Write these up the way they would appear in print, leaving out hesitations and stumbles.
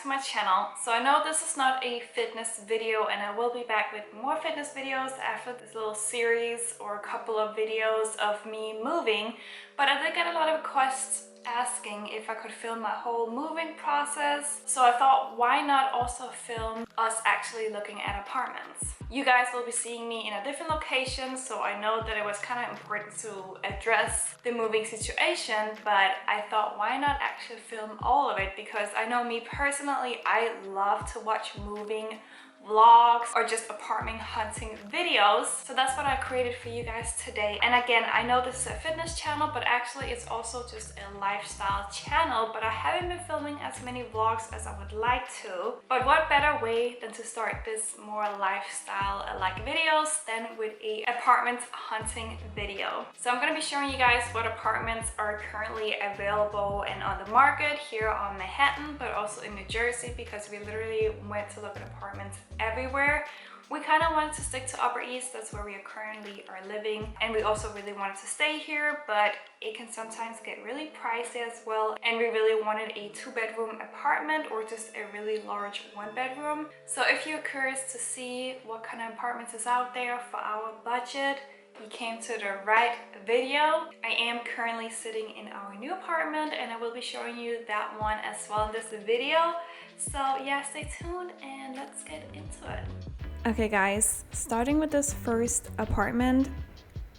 to my channel. So I know this is not a fitness video, and I will be back with more fitness videos after this little series or a couple of videos of me moving, but I did get a lot of requests asking if I could film my whole moving process. So I thought, why not also film us actually looking at apartments? You guys will be seeing me in a different location, so I know that it was kind of important to address the moving situation, but I thought, why not actually film all of it? Because I know me personally, I love to watch moving vlogs or just apartment hunting videos. So that's what I created for you guys today. And again, I know this is a fitness channel, but actually it's also just a lifestyle channel, but I haven't been filming as many vlogs as I would like to. But what better way than to start this more lifestyle like videos than with a apartment hunting video. So I'm going to be showing you guys what apartments are currently available and on the market here on Manhattan, but also in New Jersey, because we literally went to look at apartments everywhere. We kind of wanted to stick to Upper East, that's where we currently are living, and we also really wanted to stay here, but it can sometimes get really pricey as well, and we really wanted a 2-bedroom apartment or just a really large 1-bedroom. So if you're curious to see what kind of apartments is out there for our budget, you came to the right video. I am currently sitting in our new apartment, and I will be showing you that one as well in this video. So yeah, stay tuned and let's get into it. Okay guys, starting with this first apartment,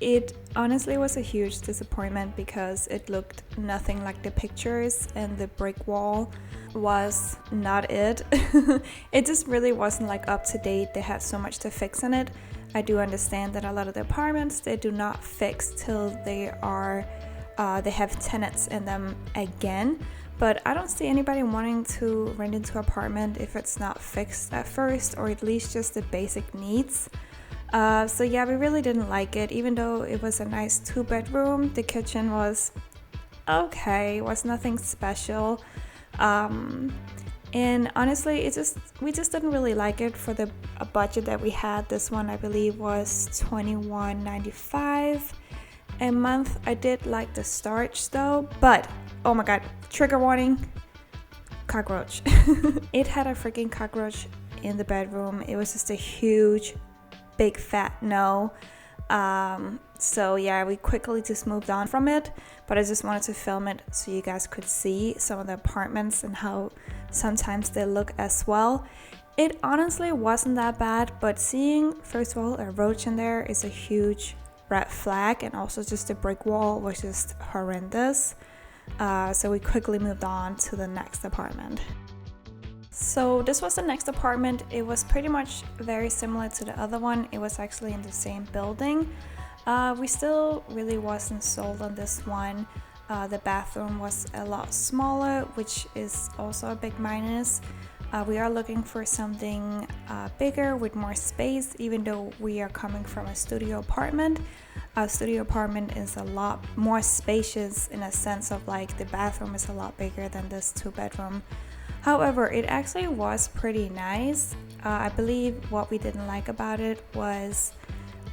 it honestly was a huge disappointment because it looked nothing like the pictures, and the brick wall was not it. It just really wasn't like up to date. They had so much to fix in it. I do understand that a lot of the apartments, they do not fix till they have tenants in them again. But I don't see anybody wanting to rent into an apartment if it's not fixed at first, or at least just the basic needs. So yeah, we really didn't like it. Even though it was a nice 2-bedroom, the kitchen was okay, was nothing special. And honestly, we just didn't really like it for the budget that we had. This one, I believe, was $21.95 a month. I did like the storage though, but oh my god, trigger warning, cockroach. It had a freaking cockroach in the bedroom. It was just a huge, big fat no. So yeah, we quickly just moved on from it, but I just wanted to film it so you guys could see some of the apartments and how sometimes they look as well. It honestly wasn't that bad, but seeing, first of all, a roach in there is a huge red flag, and also just the brick wall was just horrendous. So we quickly moved on to the next apartment. So this was the next apartment. It was pretty much very similar to the other one. It was actually in the same building. We still really wasn't sold on this one. The bathroom was a lot smaller, which is also a big minus. We are looking for something bigger with more space, even though we are coming from a studio apartment. A studio apartment is a lot more spacious in a sense of like the bathroom is a lot bigger than this 2-bedroom. However, it actually was pretty nice. I believe what we didn't like about it was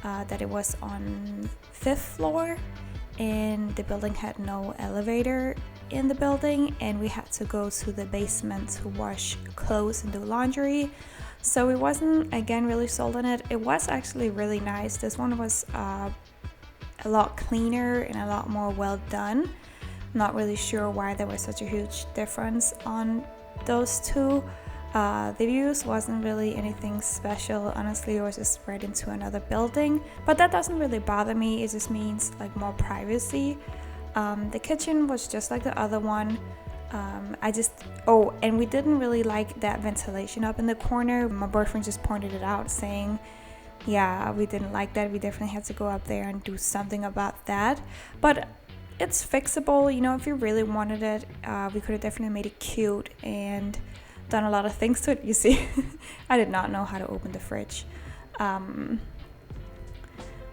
that it was on 5th floor, and the building had no elevator in the building, and we had to go to the basement to wash clothes and do laundry. So it wasn't, again, really sold on it. It was actually really nice. This one was a lot cleaner and a lot more well done. Not really sure why there was such a huge difference on those two. The views wasn't really anything special. Honestly, it was just right into another building, but that doesn't really bother me. It just means like more privacy. The kitchen was just like the other one. And we didn't really like that ventilation up in the corner. My boyfriend just pointed it out, saying, yeah, we didn't like that. We definitely had to go up there and do something about that. But it's fixable, you know, if you really wanted it. We could have definitely made it cute and done a lot of things to it. You see, I did not know how to open the fridge. But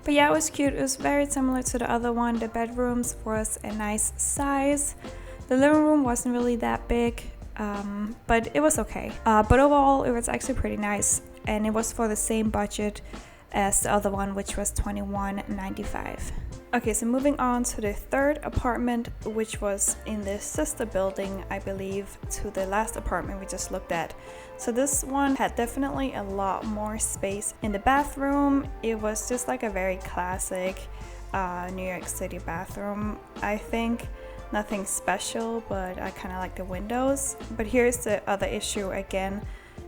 yeah, it was cute. It was very similar to the other one. The bedrooms was a nice size. The living room wasn't really that big, but it was okay. But overall, it was actually pretty nice, and it was for the same budget as the other one, which was $21.95. Okay, so moving on to the third apartment, which was in the sister building, I believe, to the last apartment we just looked at. So this one had definitely a lot more space in the bathroom. It was just like a very classic New York City bathroom, I think. Nothing special, but I kind of like the windows. But here's the other issue again.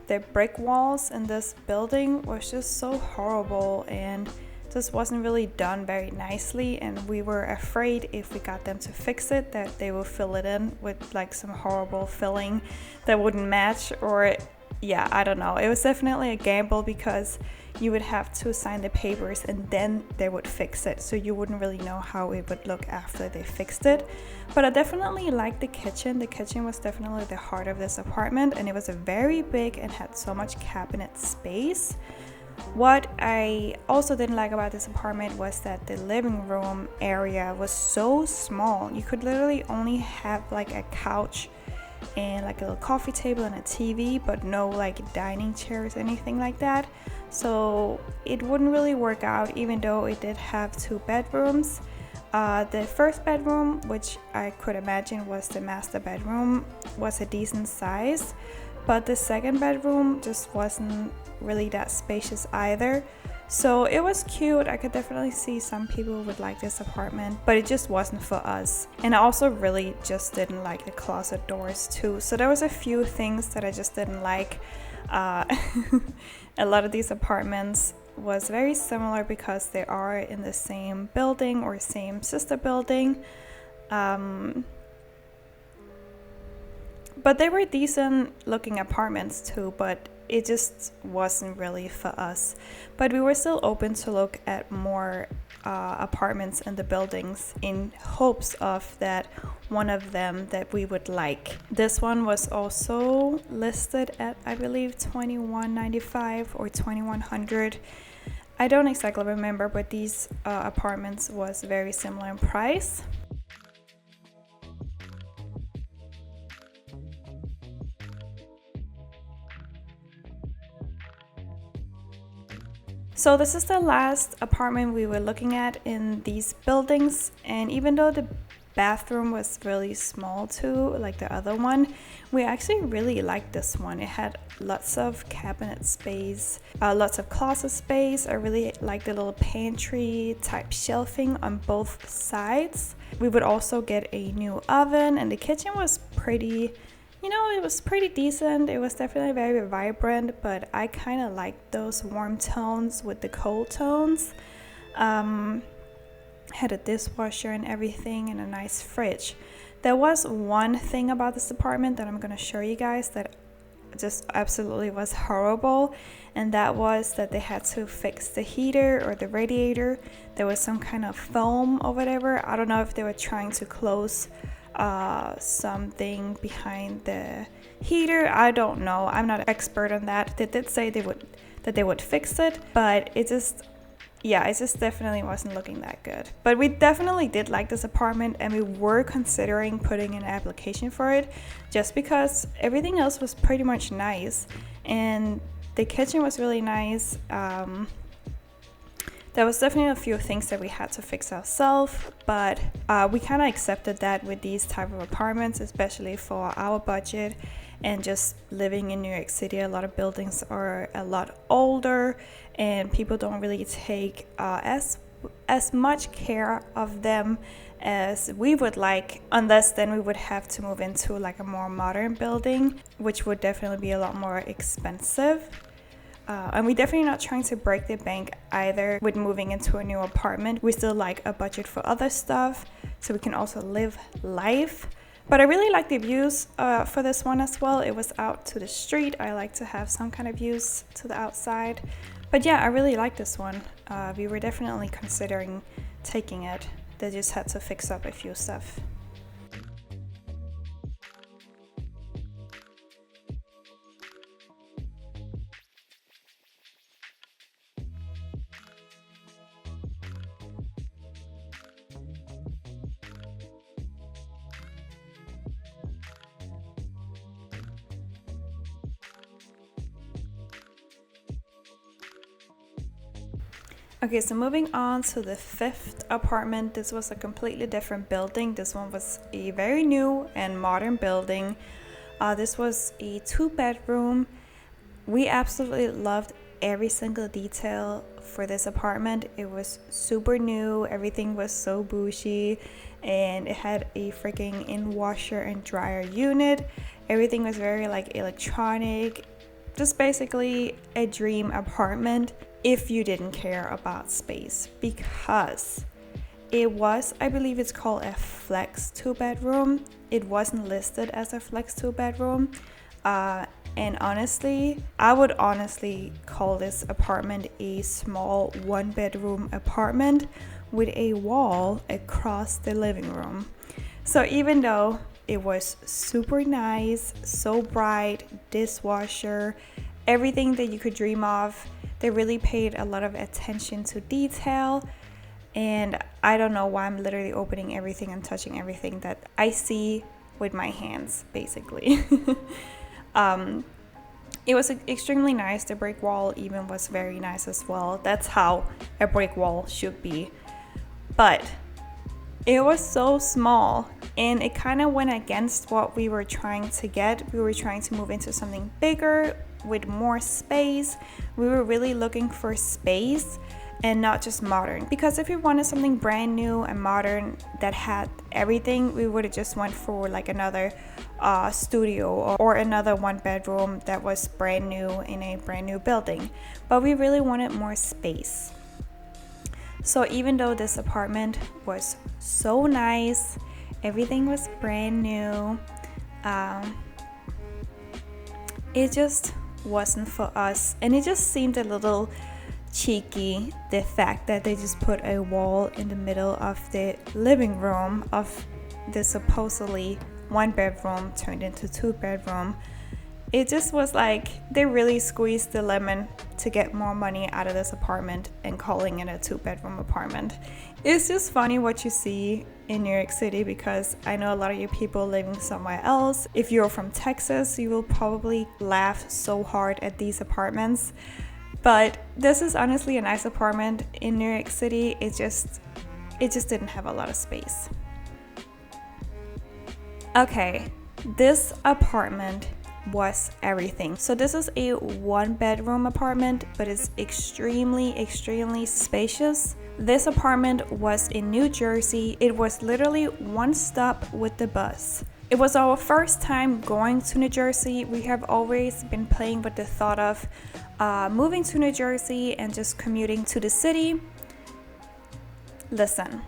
The brick walls in this building was just so horrible and just wasn't really done very nicely, and we were afraid if we got them to fix it that they will fill it in with like some horrible filling that wouldn't match, or yeah, I don't know. It was definitely a gamble because you would have to sign the papers and then they would fix it, so you wouldn't really know how it would look after they fixed it. But I definitely liked the kitchen. The kitchen was definitely the heart of this apartment, and it was a very big and had so much cabinet space. What I also didn't like about this apartment was that the living room area was so small. You could literally only have like a couch and like a little coffee table and a TV, but no like dining chairs, anything like that. So it wouldn't really work out, even though it did have 2 bedrooms. The first bedroom, which I could imagine was the master bedroom, was a decent size, but the second bedroom just wasn't really that spacious either. So it was cute. I could definitely see some people would like this apartment, but it just wasn't for us. And I also really just didn't like the closet doors too. So there was a few things that I just didn't like. A lot of these apartments was very similar because they are in the same building or same sister building. But they were decent looking apartments too, but it just wasn't really for us. But we were still open to look at more apartments in the buildings in hopes of that one of them that we would like. This one was also listed at, I believe, $21.95 or $2100. I don't exactly remember, but these apartments was very similar in price. So this is the last apartment we were looking at in these buildings, and even though the bathroom was really small too, like the other one, we actually really liked this one. It had lots of cabinet space, lots of closet space. I really liked the little pantry type shelving on both sides. We would also get a new oven, and the kitchen was pretty, it was pretty decent. It was definitely very vibrant, but I kind of liked those warm tones with the cold tones. Had a dishwasher and everything, and a nice fridge. There was one thing about this apartment that I'm going to show you guys that just absolutely was horrible, and that was that they had to fix the heater or the radiator. There was some kind of foam or whatever. I don't know if they were trying to close something behind the heater. I don't know. I'm not an expert on that. They did say that they would fix it, but it just definitely wasn't looking that good. But we definitely did like this apartment, and we were considering putting in an application for it just because everything else was pretty much nice, and the kitchen was really nice. There was definitely a few things that we had to fix ourselves, but we kind of accepted that with these type of apartments, especially for our budget and just living in New York City. A lot of buildings are a lot older, and people don't really take as much care of them as we would like, unless then we would have to move into like a more modern building, which would definitely be a lot more expensive. And we're definitely not trying to break the bank either with moving into a new apartment. We still like a budget for other stuff, so we can also live life. But I really like the views for this one as well. It was out to the street. I like to have some kind of views to the outside. But yeah, I really like this one. We were definitely considering taking it. They just had to fix up a few stuff. Okay, so moving on to the 5th apartment. This was a completely different building. This one was a very new and modern building. This was a 2-bedroom. We absolutely loved every single detail for this apartment. It was super new. Everything was so bougie, and it had a freaking in-washer and dryer unit. Everything was very like electronic. Just basically a dream apartment if you didn't care about space, because it was, I believe it's called a flex 2-bedroom. It wasn't listed as a flex 2-bedroom. And honestly, I would honestly call this apartment a small 1-bedroom apartment with a wall across the living room. So even though it was super nice, so bright, dishwasher, everything that you could dream of, they really paid a lot of attention to detail. And I don't know why I'm literally opening everything and touching everything that I see with my hands, basically. It was extremely nice. The brick wall even was very nice as well. That's how a brick wall should be. But it was so small, and it kind of went against what we were trying to get. We were trying to move into something bigger with more space. We were really looking for space and not just modern, because if we wanted something brand new and modern that had everything, we would have just went for like another studio or another 1-bedroom that was brand new in a brand new building. But we really wanted more space. So even though this apartment was so nice, everything was brand new, it just wasn't for us. And it just seemed a little cheeky, the fact that they just put a wall in the middle of the living room of the supposedly 1-bedroom turned into 2-bedroom. It just was like they really squeezed the lemon to get more money out of this apartment and calling it a 2-bedroom apartment. It's just funny what you see in New York City, because I know a lot of you people living somewhere else. If you're from Texas, you will probably laugh so hard at these apartments. But this is honestly a nice apartment in New York City. It just didn't have a lot of space. Okay, this apartment was everything. So this is a 1-bedroom apartment, but it's extremely spacious. This apartment was in New Jersey. It was literally one stop with the bus. It was our first time going to New Jersey. We have always been playing with the thought of moving to New Jersey and just commuting to the city. Listen,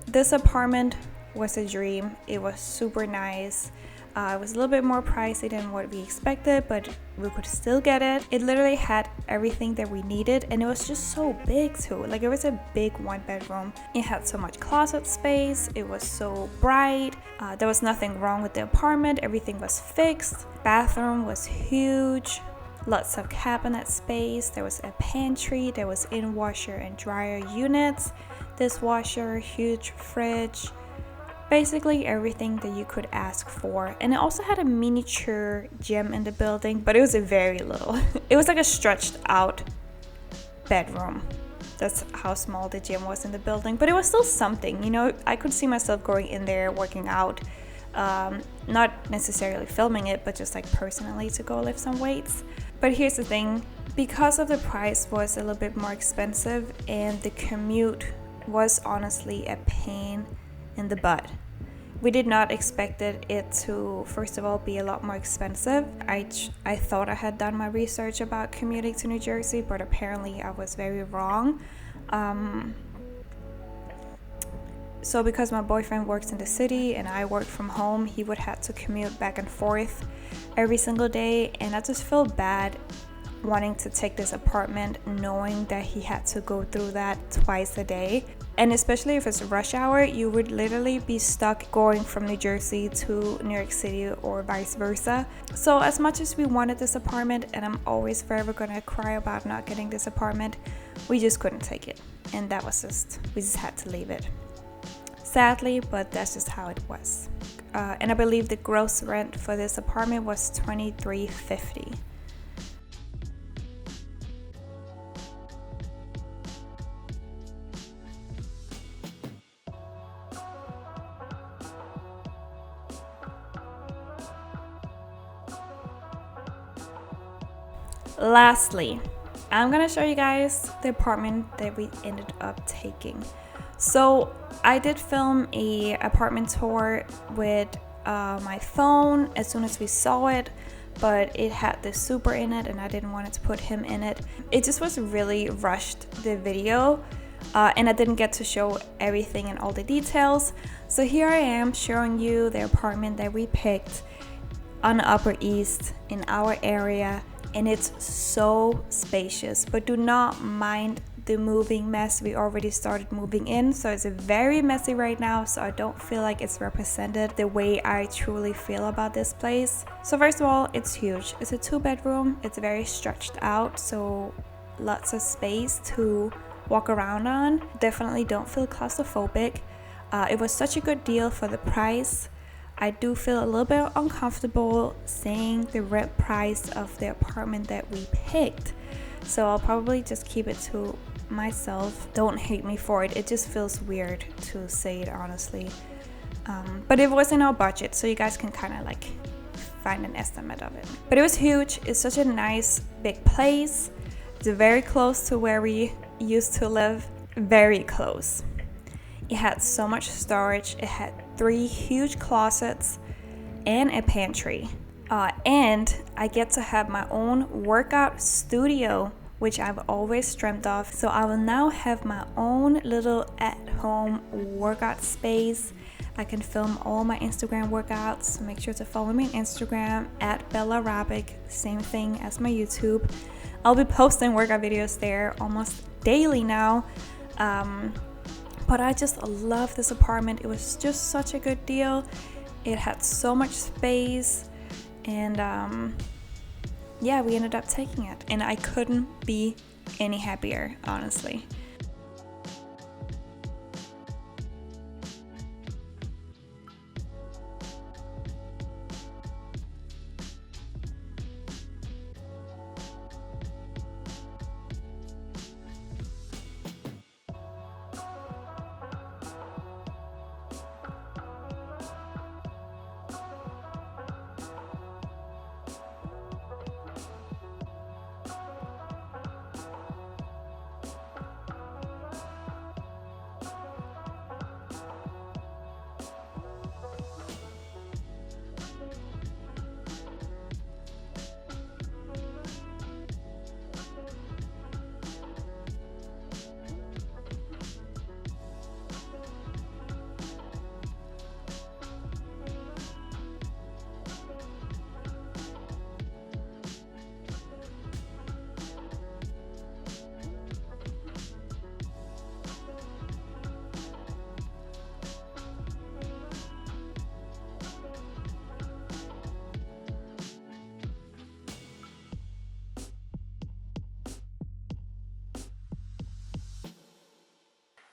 this apartment was a dream. It was super nice. It was a little bit more pricey than what we expected, but we could still get it. It literally had everything that we needed, and it was just so big too. Like, it was a big 1-bedroom. It had so much closet space. It was so bright. There was nothing wrong with the apartment. Everything was fixed. Bathroom was huge. Lots of cabinet space. There was a pantry. There was in-washer and dryer units. Dishwasher, huge fridge. Basically everything that you could ask for. And it also had a miniature gym in the building, but it was a very little. It was like a stretched out bedroom. That's how small the gym was in the building, but it was still something, you know. I could see myself going in there working out, not necessarily filming it, but just like personally to go lift some weights. But here's the thing, because of the price was a little bit more expensive, and the commute was honestly a pain in the butt. We did not expect it to, first of all, be a lot more expensive. I thought I had done my research about commuting to New Jersey, but apparently I was very wrong. So because my boyfriend works in the city and I work from home, he would have to commute back and forth every single day, and I just feel bad wanting to take this apartment knowing that he had to go through that twice a day. And especially if it's rush hour, you would literally be stuck going from New Jersey to New York City or vice versa. So as much as we wanted this apartment, and I'm always forever gonna cry about not getting this apartment, we just couldn't take it. And that was we just had to leave it. Sadly, but that's just how it was. And I believe the gross rent for this apartment was $23.50. Lastly, I'm gonna show you guys the apartment that we ended up taking. So I did film a apartment tour with my phone as soon as we saw it, but it had the super in it and I didn't want to put him in it. It just was really rushed, the video, and I didn't get to show everything and all the details. So here I am showing you the apartment that we picked on the Upper East in our area, and it's so spacious. But do not mind the moving mess. We already started moving in, so it's very messy right now, so I don't feel like it's represented the way I truly feel about this place. So first of all, it's huge. It's a 2-bedroom. It's very stretched out, so lots of space to walk around on. Definitely don't feel claustrophobic. It was such a good deal for the price. I do feel a little bit uncomfortable saying the rent price of the apartment that we picked, so I'll probably just keep it to myself. Don't hate me for it. It just feels weird to say it honestly, but it was in our budget, so you guys can kind of like find an estimate of it. But it was huge. It's such a nice big place. It's very close to where we used to live. Very close. It had so much storage. It had 3 huge closets and a pantry, and I get to have my own workout studio, which I've always dreamt of. So I will now have my own little at-home workout space. I can film all my Instagram workouts, so make sure to follow me on Instagram at Rahbek, same thing as my YouTube. I'll be posting workout videos there almost daily now. But I just love this apartment. It was just such a good deal. It had so much space, and yeah, we ended up taking it, and I couldn't be any happier, honestly.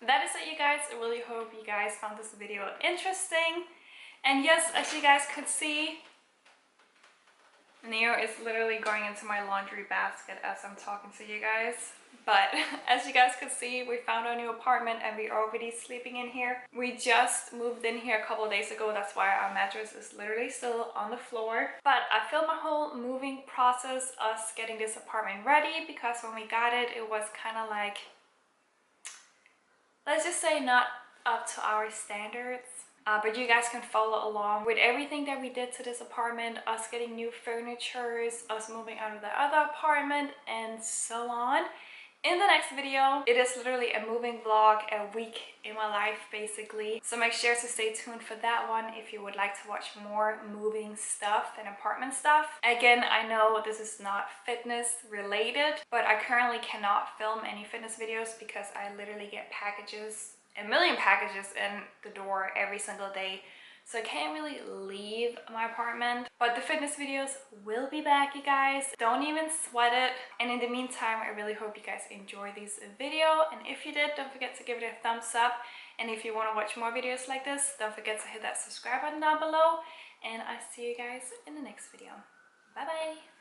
That is it, you guys. I really hope you guys found this video interesting. And yes, as you guys could see, Neo is literally going into my laundry basket as I'm talking to you guys. But as you guys could see, we found our new apartment and we're already sleeping in here. We just moved in here a couple of days ago. That's why our mattress is literally still on the floor. But I filmed my whole moving process, us getting this apartment ready, because when we got it, it was kind of like, let's just say, not up to our standards. But you guys can follow along with everything that we did to this apartment, us getting new furnitures, us moving out of the other apartment, and so on. In the next video, it is literally a moving vlog, a week in my life basically. So make sure to stay tuned for that one if you would like to watch more moving stuff and apartment stuff. Again, I know this is not fitness related, but I currently cannot film any fitness videos because I literally get packages, a million packages in the door every single day. So I can't really leave my apartment, but the fitness videos will be back, you guys. Don't even sweat it. And in the meantime, I really hope you guys enjoyed this video. And if you did, don't forget to give it a thumbs up. And if you want to watch more videos like this, don't forget to hit that subscribe button down below. And I'll see you guys in the next video. Bye bye.